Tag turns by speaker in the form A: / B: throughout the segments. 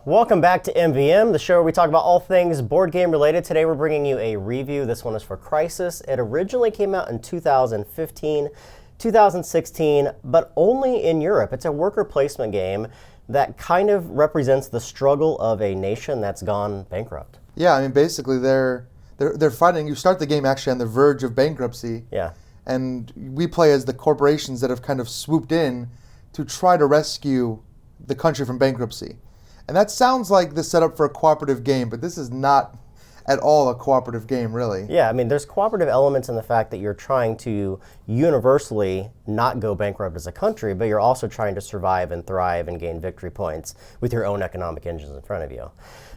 A: Welcome back to MVM, the show where we talk about all things board game related. Today we're bringing you a review. This one is for Crisis. It originally came out in 2015, 2016, but only in Europe. It's a worker placement game that kind of represents the struggle of a nation that's gone bankrupt.
B: Yeah, I mean, basically they're fighting. You start the game actually on the verge of bankruptcy.
A: Yeah.
B: And we play as the corporations that have kind of swooped in to try to rescue the country from bankruptcy. And that sounds like the setup for a cooperative game, but this is not at all a cooperative game, really.
A: Yeah, I mean, there's cooperative elements in the fact that you're trying to universally not go bankrupt as a country, but you're also trying to survive and thrive and gain victory points with your own economic engines in front of you.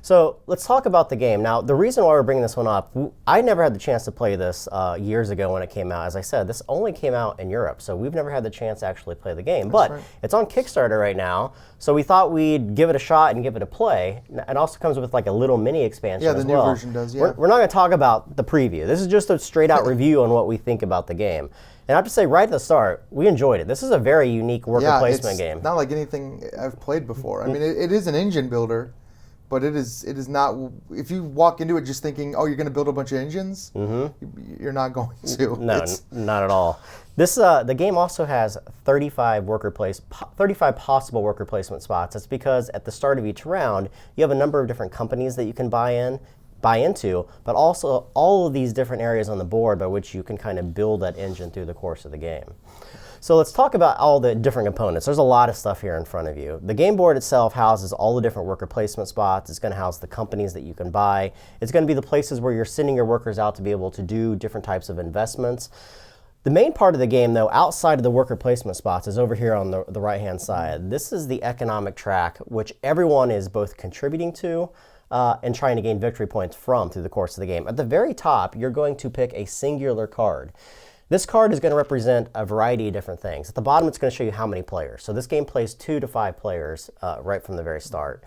A: So let's talk about the game. Now, the reason why we're bringing this one up, I never had the chance to play this years ago when it came out. As I said, this only came out in Europe, so we've never had the chance to actually play the game. But it's on Kickstarter right now, so we thought we'd give it a shot and give it a play. It also comes with like a little mini expansion as well.
B: Yeah, the new version does, yeah.
A: We're not going to talk about the preview. This is just a straight-out review on what we think about the game. And I have to say, right at the start, we enjoyed it. This is a very unique worker placement game.
B: It's not like anything I've played before. I mean, it is an engine builder, but it is not. If you walk into it just thinking, oh, you're going to build a bunch of engines, you're not going to.
A: No, not at all. This the game also has 35 possible worker placement spots. That's because at the start of each round, you have a number of different companies that you can buy into, but also all of these different areas on the board by which you can kind of build that engine through the course of the game. So let's talk about all the different components. There's a lot of stuff here in front of you. The game board itself houses all the different worker placement spots. It's going to house the companies that you can buy. It's going to be the places where you're sending your workers out to be able to do different types of investments. The main part of the game, though, outside of the worker placement spots, is over here on the right-hand side. This is the economic track, which everyone is both contributing to and trying to gain victory points from through the course of the game. At the very top, you're going to pick a singular card. This card is going to represent a variety of different things. At the bottom, it's going to show you how many players. So this game plays 2 to 5 players right from the very start.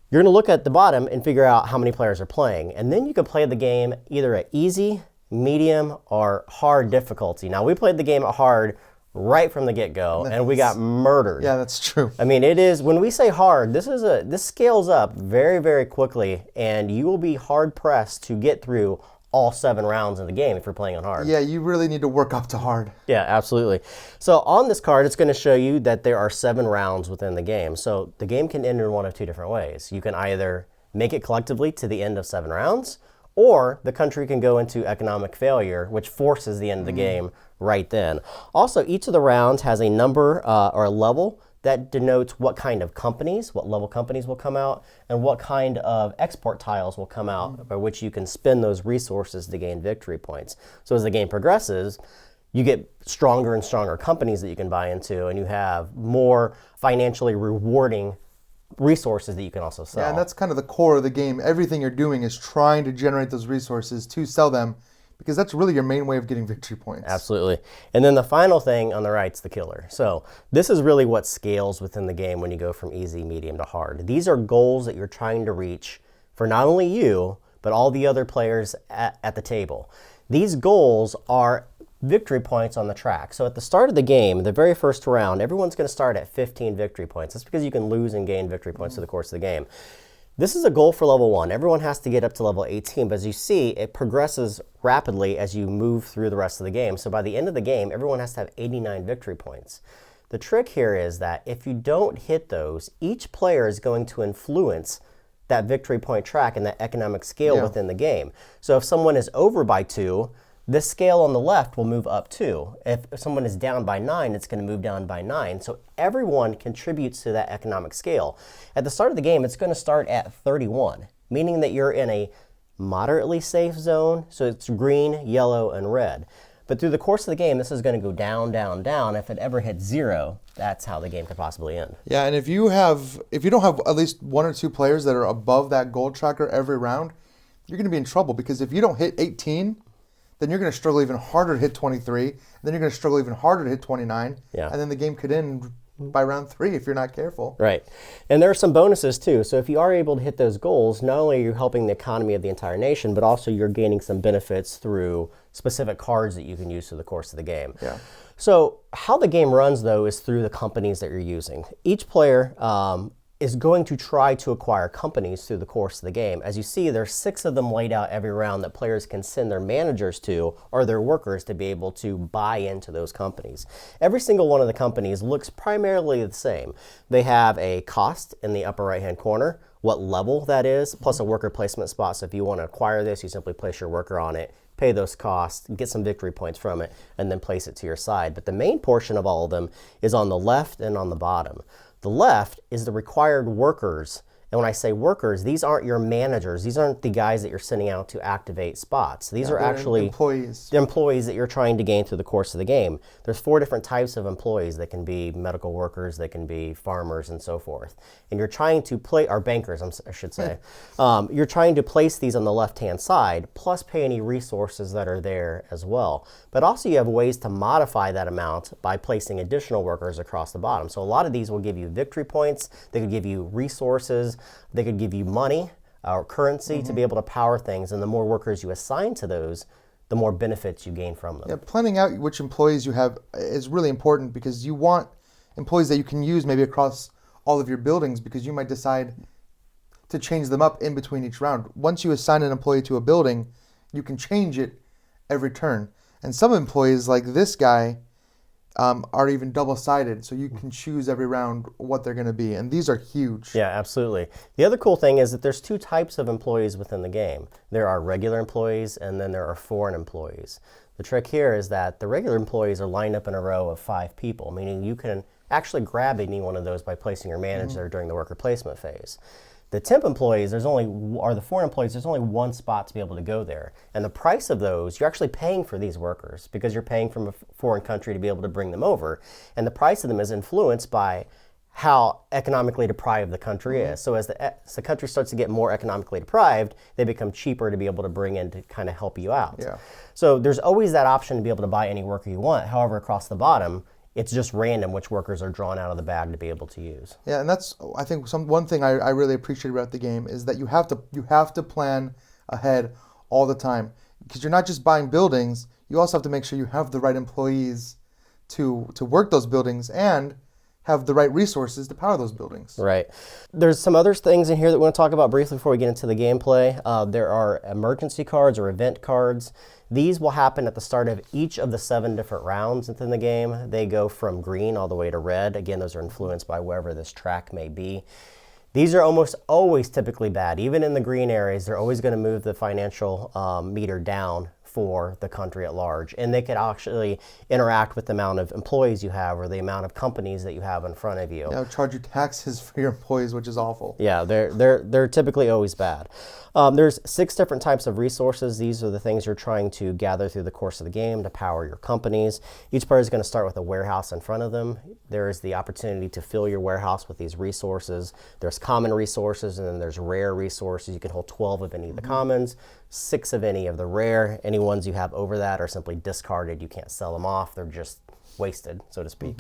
A: You're going to look at the bottom and figure out how many players are playing. And then you can play the game either at easy, medium, or hard difficulty. Now, we played the game at hard right from the get-go, and we got murdered.
B: Yeah, that's true.
A: I mean, it is, when we say hard, this scales up very, very quickly, and you will be hard-pressed to get through all 7 rounds of the game if you're playing on hard.
B: Yeah, you really need to work up to hard.
A: Yeah, absolutely. So on this card, it's going to show you that there are 7 rounds within the game. So the game can end in one of 2 different ways. You can either make it collectively to the end of 7 rounds, or the country can go into economic failure, which forces the end of the game right then. Also, each of the rounds has a number or a level that denotes what kind of companies, what level companies will come out, and what kind of export tiles will come out by which you can spend those resources to gain victory points. So as the game progresses, you get stronger and stronger companies that you can buy into, and you have more financially rewarding resources that you can also sell.
B: Yeah, and that's kind of the core of the game. Everything you're doing is trying to generate those resources to sell them, because that's really your main way of getting victory points.
A: Absolutely. And then the final thing on the right is the killer. So this is really what scales within the game when you go from easy, medium to hard. These are goals that you're trying to reach for not only you, but all the other players at the table. These goals are victory points on the track. So at the start of the game, the very first round, everyone's going to start at 15 victory points. That's because you can lose and gain victory points through the course of the game. This is a goal for level 1. Everyone has to get up to level 18, but as you see, it progresses rapidly as you move through the rest of the game. So by the end of the game, everyone has to have 89 victory points. The trick here is that if you don't hit those, each player is going to influence that victory point track and that economic scale within the game. So if someone is over by 2, this scale on the left will move up 2. If someone is down by 9, it's going to move down by 9. So everyone contributes to that economic scale. At the start of the game, it's going to start at 31, meaning that you're in a moderately safe zone. So it's green, yellow, and red. But through the course of the game, this is going to go down, down, down. If it ever hits 0, that's how the game could possibly end.
B: Yeah, and if you don't have at least 1 or 2 players that are above that goal tracker every round, you're going to be in trouble, because if you don't hit 18, then you're going to struggle even harder to hit 23, and then you're going to struggle even harder to hit 29, and then the game could end by round 3 if you're not careful.
A: Right. And there are some bonuses too. So if you are able to hit those goals, not only are you helping the economy of the entire nation, but also you're gaining some benefits through specific cards that you can use through the course of the game.
B: Yeah.
A: So how the game runs, though, is through the companies that you're using. Each player is going to try to acquire companies through the course of the game. As you see, there's 6 of them laid out every round that players can send their managers to or their workers to be able to buy into those companies. Every single one of the companies looks primarily the same. They have a cost in the upper right-hand corner, what level that is, plus a worker placement spot. So if you want to acquire this, you simply place your worker on it, pay those costs, get some victory points from it, and then place it to your side. But the main portion of all of them is on the left and on the bottom. The left is the required workers. And when I say workers, these aren't your managers. These aren't the guys that you're sending out to activate spots. These are actually
B: employees.
A: The employees that you're trying to gain through the course of the game. There's 4 different types of employees. They can be medical workers, they can be farmers, and so forth. And you're trying to or bankers, I should say. You're trying to place these on the left-hand side, plus pay any resources that are there as well. But also you have ways to modify that amount by placing additional workers across the bottom. So a lot of these will give you victory points. They could give you resources. They could give you money or currency to be able to power things. And the more workers you assign to those, the more benefits you gain from them.
B: Yeah, planning out which employees you have is really important because you want employees that you can use maybe across all of your buildings because you might decide to change them up in between each round. Once you assign an employee to a building, you can change it every turn. And some employees, like this guy, are even double-sided, so you can choose every round what they're going to be, and these are huge.
A: Yeah, absolutely. The other cool thing is that there's 2 types of employees within the game. There are regular employees, and then there are foreign employees. The trick here is that the regular employees are lined up in a row of 5 people, meaning you can actually grab any one of those by placing your manager during the worker placement phase. The temp employees, the foreign employees, there's only 1 spot to be able to go there. And the price of those, you're actually paying for these workers because you're paying from a foreign country to be able to bring them over. And the price of them is influenced by how economically deprived the country is. So as the country starts to get more economically deprived, they become cheaper to be able to bring in to kind of help you out.
B: Yeah.
A: So there's always that option to be able to buy any worker you want. However, across the bottom, it's just random which workers are drawn out of the bag to be able to use.
B: Yeah, and that's, I think, one thing I really appreciate about the game is that you have to plan ahead all the time because you're not just buying buildings. You also have to make sure you have the right employees to work those buildings and have the right resources to power those buildings.
A: Right. There's some other things in here that we want to talk about briefly before we get into the gameplay. There are emergency cards or event cards. These will happen at the start of each of the 7 different rounds within the game. They go from green all the way to red. Again, those are influenced by wherever this track may be. These are almost always typically bad. Even in the green areas, they're always going to move the financial meter down for the country at large. And they could actually interact with the amount of employees you have or the amount of companies that you have in front of you.
B: They'll charge you taxes for your employees, which is awful.
A: Yeah, they're typically always bad. There's 6 different types of resources. These are the things you're trying to gather through the course of the game to power your companies. Each player is going to start with a warehouse in front of them. There is the opportunity to fill your warehouse with these resources. There's common resources and then there's rare resources. You can hold 12 of any of the commons, 6 of any of the rare. Any ones you have over that are simply discarded. You can't sell them off. They're just wasted, so to speak.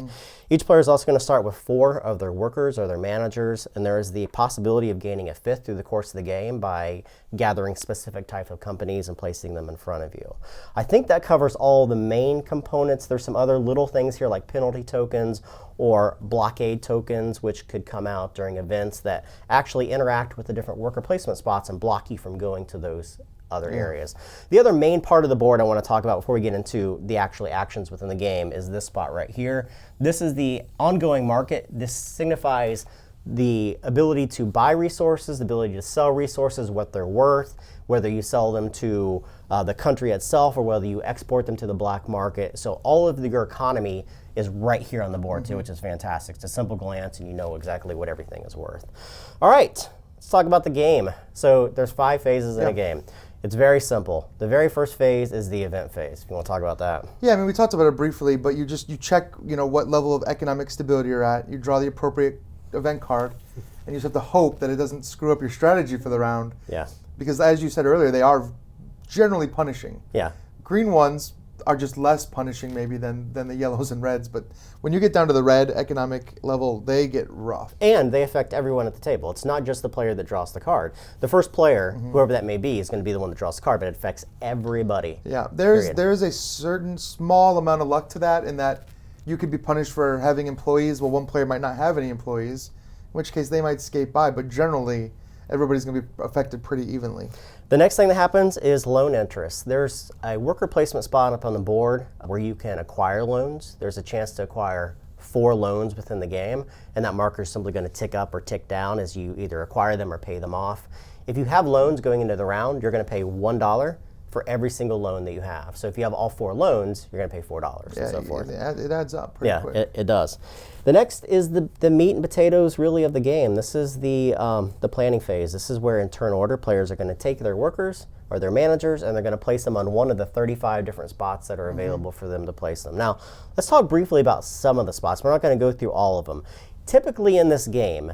A: Each player is also going to start with 4 of their workers or their managers, and there is the possibility of gaining a 5th through the course of the game by gathering specific type of companies and placing them in front of you. I think that covers all the main components. There's some other little things here like penalty tokens or blockade tokens, which could come out during events that actually interact with the different worker placement spots and block you from going to those other areas. The other main part of the board I want to talk about before we get into the actual actions within the game is this spot right here. This is the ongoing market. This signifies the ability to buy resources, the ability to sell resources, what they're worth, whether you sell them to the country itself or whether you export them to the black market. So all of your economy is right here on the board too, which is fantastic. It's a simple glance and you know exactly what everything is worth. All right, let's talk about the game. So there's 5 phases in a game. It's very simple. The very first phase is the event phase. If you want to talk about that.
B: Yeah, I mean, we talked about it briefly, but you check, what level of economic stability you're at. You draw the appropriate event card, and you just have to hope that it doesn't screw up your strategy for the round.
A: Yeah.
B: Because as you said earlier, they are generally punishing.
A: Yeah.
B: Green ones are just less punishing maybe than the yellows and reds, but when you get down to the red economic level, they get rough.
A: And they affect everyone at the table. It's not just the player that draws the card. The first player, whoever that may be, is going to be the one that draws the card, but it affects everybody.
B: Yeah, there's a certain small amount of luck to that in that you could be punished for having employees. Well, one player might not have any employees. which case they might skate by, but generally everybody's going to be affected pretty evenly.
A: The next thing that happens is loan interest. There's a worker placement spot up on the board where you can acquire loans. There's a chance to acquire 4 loans within the game, and that marker is simply going to tick up or tick down as you either acquire them or pay them off. If you have loans going into the round, you're going to pay $1 for every single loan that you have. So if you have all 4 loans, you're going to pay $4 and so forth.
B: It adds up pretty quick.
A: Yeah, it does. The next is the meat and potatoes really of the game. This is the planning phase. This is where in turn order players are going to take their workers or their managers and they're going to place them on one of the 35 different spots that are available for them to place them. Now, let's talk briefly about some of the spots. We're not going to go through all of them. Typically in this game,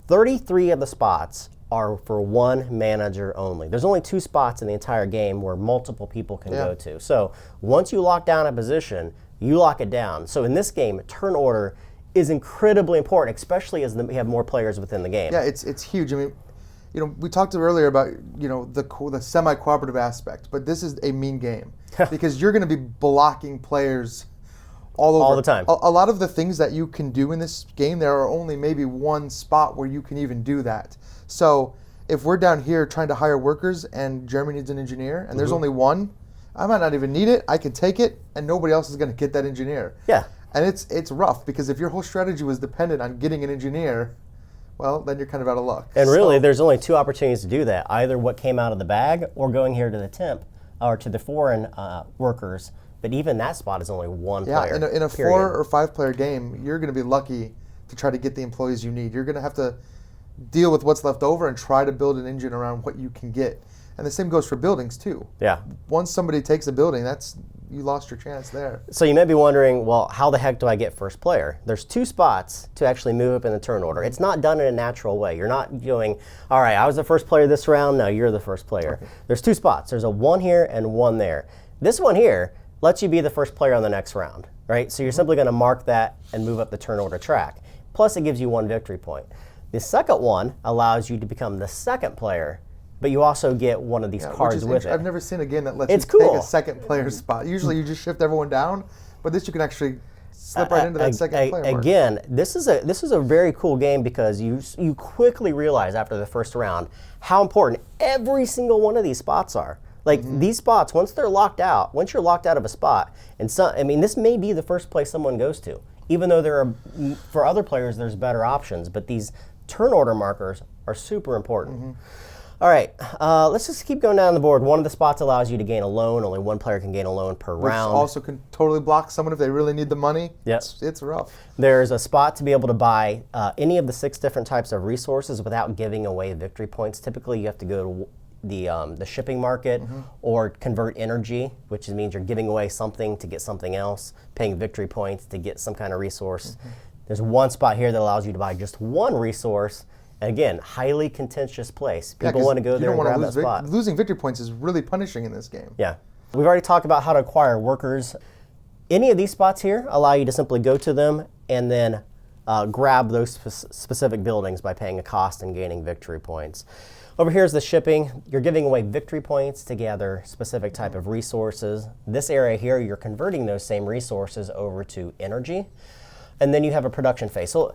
A: 33 of the spots are for one manager only. There's only 2 spots in the entire game where multiple people can go to. So once you lock down a position, you lock it down. So in this game, turn order is incredibly important, especially as we have more players within the game.
B: Yeah, it's huge. I mean, we talked earlier about the semi-cooperative aspect, but this is a mean game because you're going to be blocking players all over.
A: All the time.
B: A lot of the things that you can do in this game, there are only maybe one spot where you can even do that. So if we're down here trying to hire workers and Jeremy needs an engineer and there's only one, I might not even need it. I could take it and nobody else is going to get that engineer.
A: Yeah.
B: And it's rough because if your whole strategy was dependent on getting an engineer, well, then you're kind of out of luck.
A: And really, there's only 2 opportunities to do that. Either what came out of the bag or going here to the temp or to the foreign workers. But even that spot is only one player.
B: Yeah, in a 4 or 5 player game, you're going to be lucky to try to get the employees you need. You're going to have to deal with what's left over and try to build an engine around what you can get. And the same goes for buildings too.
A: Yeah.
B: Once somebody takes a building, you lost your chance there.
A: So you may be wondering, well, how the heck do I get first player? There's 2 spots to actually move up in the turn order. It's not done in a natural way. You're not going, all right, I was the first player this round, now you're the first player. Okay. There's 2 spots. There's a 1 here and 1 there. This one here lets you be the first player on the next round, right? So you're simply going to mark that and move up the turn order track. Plus it gives you 1 victory point. The second one allows you to become the second player, but you also get one of these cards with it.
B: I've never seen a game that lets you take a second player spot. Usually you just shift everyone down, but this you can actually slip right into that second player mark.
A: Again, this is a very cool game because you quickly realize after the first round how important every single one of these spots are. Like these spots, once you're locked out of a spot, this may be the first place someone goes to, even though for other players there's better options, but these turn order markers are super important. All right, let's just keep going down the board. One of the spots allows you to gain a loan. Only 1 player can gain a loan per round.
B: Which also can totally block someone if they really need the money.
A: Yes.
B: It's rough.
A: There's a spot to be able to buy any of the 6 different types of resources without giving away victory points. Typically, you have to go to the shipping market or convert energy, which means you're giving away something to get something else, paying victory points to get some kind of resource. There's 1 spot here that allows you to buy just 1 resource. And again, highly contentious place. People want to go there and grab that spot.
B: Losing victory points is really punishing in this game.
A: Yeah. We've already talked about how to acquire workers. Any of these spots here allow you to simply go to them and then grab those specific buildings by paying a cost and gaining victory points. Over here is the shipping. You're giving away victory points to gather specific type of resources. This area here, you're converting those same resources over to energy. And then you have a production phase. So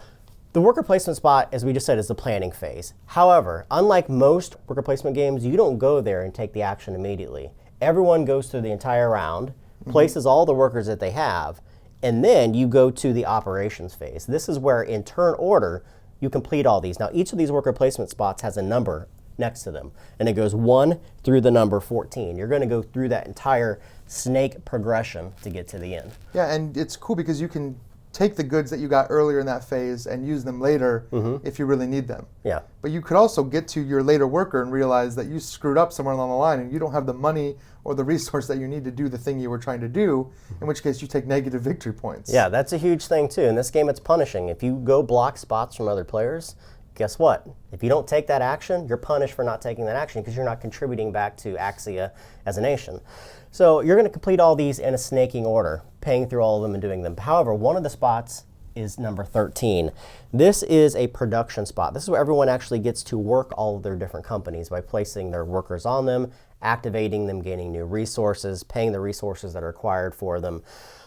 A: the worker placement spot, as we just said, is the planning phase. However, unlike most worker placement games, you don't go there and take the action immediately. Everyone goes through the entire round, places all the workers that they have, and then you go to the operations phase. This is where, in turn order, you complete all these. Now, each of these worker placement spots has a number next to them, and it goes 1 through the number 14. You're going to go through that entire snake progression to get to the end.
B: Yeah, and it's cool because you can take the goods that you got earlier in that phase and use them later if you really need them.
A: Yeah.
B: But you could also get to your later worker and realize that you screwed up somewhere along the line and you don't have the money or the resource that you need to do the thing you were trying to do, in which case you take negative victory points.
A: Yeah, that's a huge thing too. In this game, it's punishing. If you go block spots from other players, guess what? If you don't take that action, you're punished for not taking that action because you're not contributing back to Axia as a nation. So you're going to complete all these in a snaking order, paying through all of them and doing them. However, one of the spots is number 13. This is a production spot. This is where everyone actually gets to work all of their different companies by placing their workers on them, activating them, gaining new resources, paying the resources that are required for them.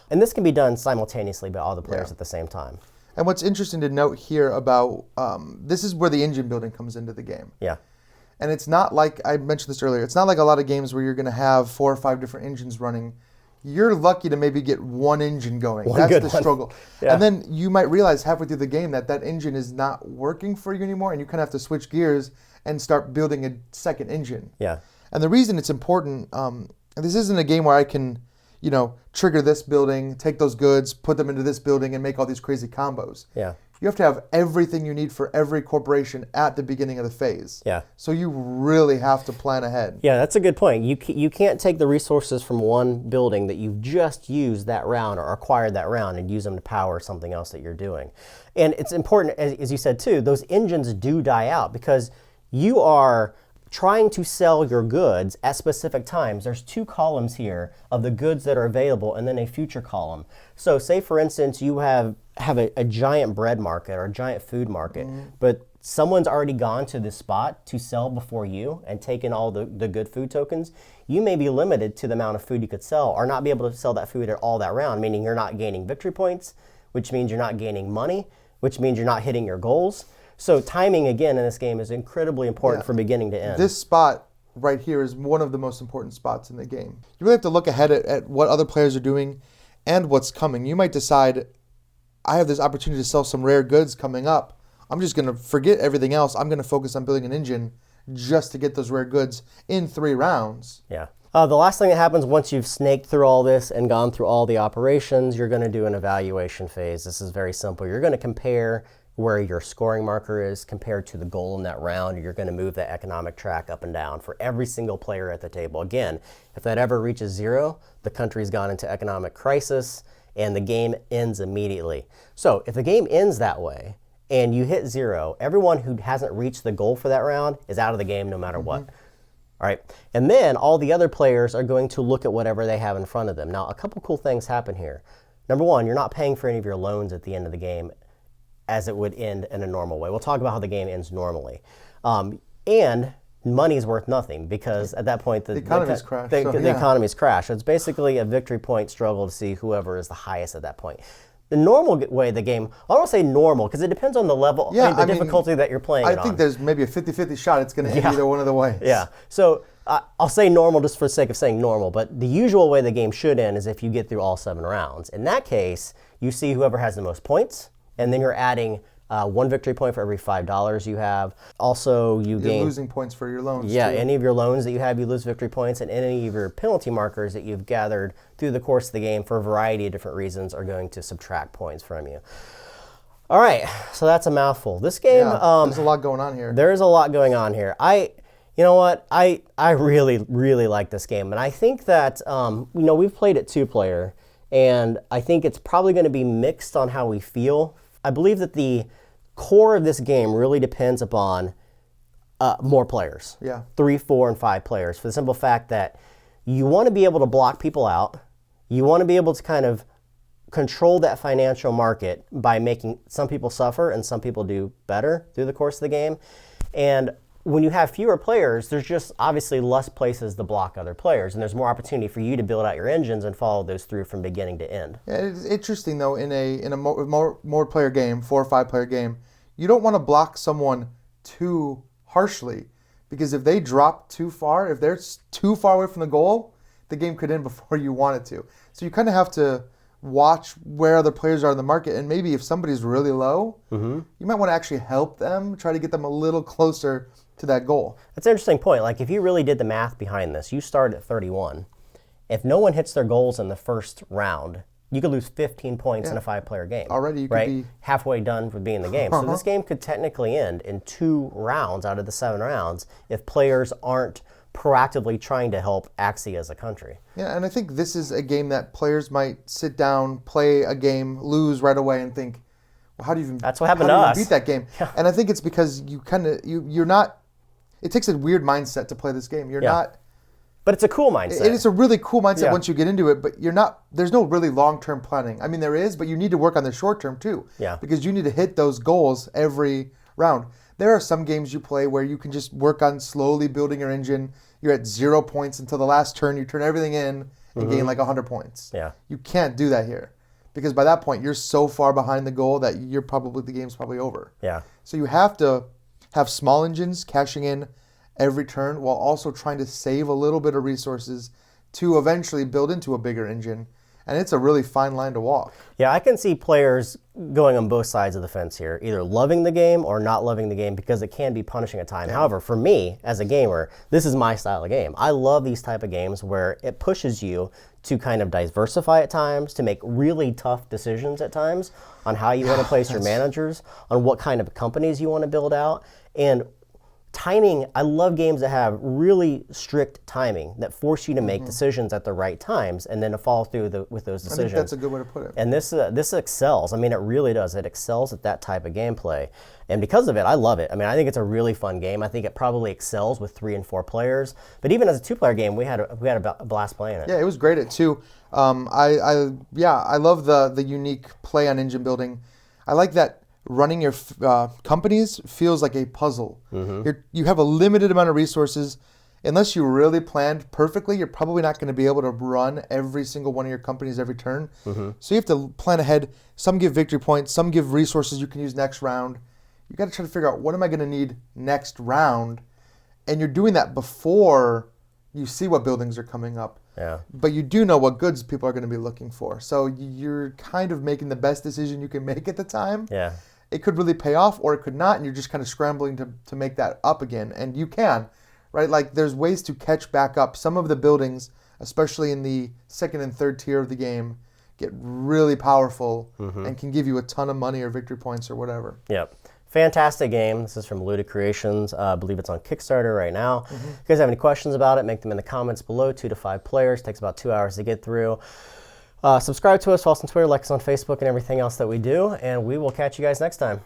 A: And this can be done simultaneously by all the players at the same time.
B: And what's interesting to note here about this is where the engine building comes into the game.
A: Yeah.
B: And it's not like, I mentioned this earlier, it's not like a lot of games where you're going to have 4 or 5 different engines running. You're lucky to maybe get one engine going. That's the struggle. Yeah. And then you might realize halfway through the game that engine is not working for you anymore, and you kind of have to switch gears and start building a second engine.
A: Yeah.
B: And the reason it's important, this isn't a game where I can, trigger this building, take those goods, put them into this building, and make all these crazy combos.
A: Yeah.
B: You have to have everything you need for every corporation at the beginning of the phase.
A: Yeah.
B: So you really have to plan ahead.
A: Yeah, that's a good point. You can't take the resources from one building that you've just used that round or acquired that round and use them to power something else that you're doing. And it's important, as you said too, those engines do die out because you are trying to sell your goods at specific times. There's 2 columns here of the goods that are available and then a future column. So say for instance you have a giant bread market or a giant food market, but someone's already gone to this spot to sell before you and taken all the good food tokens. You may be limited to the amount of food you could sell or not be able to sell that food at all that round, meaning you're not gaining victory points, which means you're not gaining money, which means you're not hitting your goals. So timing, again, in this game is incredibly important from beginning to end.
B: This spot right here is one of the most important spots in the game. You really have to look ahead at what other players are doing and what's coming. You might decide, I have this opportunity to sell some rare goods coming up. I'm just going to forget everything else. I'm going to focus on building an engine just to get those rare goods in 3 rounds.
A: Yeah. The last thing that happens once you've snaked through all this and gone through all the operations, you're going to do an evaluation phase. This is very simple. You're going to compare where your scoring marker is compared to the goal in that round. You're going to move that economic track up and down for every single player at the table. Again, if that ever reaches 0, the country's gone into economic crisis and the game ends immediately. So if the game ends that way and you hit 0, everyone who hasn't reached the goal for that round is out of the game no matter what. All right, and then all the other players are going to look at whatever they have in front of them. Now, a couple cool things happen here. Number one, you're not paying for any of your loans at the end of the game as it would end in a normal way. We'll talk about how the game ends normally. And money's worth nothing because at that point the
B: economy's crashed.
A: The economy's crashed. So it's basically a victory point struggle to see whoever is the highest at that point. The normal way the game, I don't want to say normal because it depends on the level, the difficulty that you're playing
B: I think there's maybe a 50-50 shot it's going to end either one of the ways.
A: Yeah. So I'll say normal just for the sake of saying normal, but the usual way the game should end is if you get through all 7 rounds. In that case, you see whoever has the most points, and then you're adding 1 victory point for every $5 you have. Also, you're
B: losing points for your loans.
A: Yeah,
B: too.
A: any of your loans that you have, you lose victory points, and any of your penalty markers that you've gathered through the course of the game for a variety of different reasons are going to subtract points from you. All right, so that's a mouthful. This game,
B: there's a lot going on here.
A: There is a lot going on here. You know what? I really, really like this game, and I think that we've played it 2-player, and I think it's probably going to be mixed on how we feel. I believe that the core of this game really depends upon more players.
B: Yeah.
A: 3, 4, and 5 players for the simple fact that you want to be able to block people out. You want to be able to kind of control that financial market by making some people suffer and some people do better through the course of the game. And when you have fewer players, there's just obviously less places to block other players, and there's more opportunity for you to build out your engines and follow those through from beginning to end.
B: Yeah, it's interesting though, in a more player game, 4 or 5 player game, you don't want to block someone too harshly, because if they drop too far, if they're too far away from the goal, the game could end before you want it to. So you kind of have to watch where other players are in the market, and maybe if somebody's really low, you might want to actually help them, try to get them a little closer to that goal.
A: That's an interesting point. Like if you really did the math behind this, you start at 31. If no one hits their goals in the first round, you could lose 15 points in a 5-player game.
B: Already you could be
A: halfway done with being in the game. So this game could technically end in 2 rounds out of the 7 rounds if players aren't proactively trying to help Axie as a country.
B: Yeah, and I think this is a game that players might sit down, play a game, lose right away, and think, well, how do you even,
A: That's what happened to us.
B: Beat that game? Yeah. And I think it's because you're not. It takes a weird mindset to play this game. You're not.
A: But it's a cool mindset.
B: It's a really cool mindset once you get into it, but you're not. There's no really long-term planning. I mean, there is, but you need to work on the short-term too.
A: Yeah.
B: Because you need to hit those goals every round. There are some games you play where you can just work on slowly building your engine. You're at 0 points until the last turn. You turn everything in and gain like 100 points.
A: Yeah.
B: You can't do that here because by that point you're so far behind the goal that the game's probably over.
A: Yeah.
B: So you have to have small engines cashing in every turn while also trying to save a little bit of resources to eventually build into a bigger engine. And it's a really fine line to walk.
A: Yeah, I can see players going on both sides of the fence here, either loving the game or not loving the game, because it can be punishing at times. However, for me as a gamer, this is my style of game. I love these type of games where it pushes you to kind of diversify at times, to make really tough decisions at times on how you want to place your managers, on what kind of companies you want to build out. And timing, I love games that have really strict timing that force you to make decisions at the right times and then to follow through with those decisions.
B: I think that's a good way to put it.
A: And this excels. I mean, it really does. It excels at that type of gameplay. And because of it, I love it. I mean, I think it's a really fun game. I think it probably excels with 3 and 4 players. But even as a 2-player game, we had a blast playing it.
B: Yeah, it was great at 2. I love the unique play on engine building. I like that running your companies feels like a puzzle. You have a limited amount of resources. Unless you really planned perfectly, you're probably not going to be able to run every single one of your companies every turn. So you have to plan ahead. Some give victory points, some give resources you can use next round. You got to try to figure out, what am I going to need next round? And you're doing that before you see what buildings are coming up.
A: Yeah.
B: But you do know what goods people are going to be looking for. So you're kind of making the best decision you can make at the time.
A: Yeah.
B: It could really pay off, or it could not, and you're just kind of scrambling to make that up again. And you can, right? Like, there's ways to catch back up. Some of the buildings, especially in the 2nd and 3rd tier of the game, get really powerful and can give you a ton of money or victory points or whatever.
A: Yep. Fantastic game. This is from LudiCreations. I believe it's on Kickstarter right now. If you guys have any questions about it, make them in the comments below. 2 to 5 players. Takes about 2 hours to get through. Subscribe to us, follow us on Twitter, like us on Facebook, and everything else that we do. And we will catch you guys next time.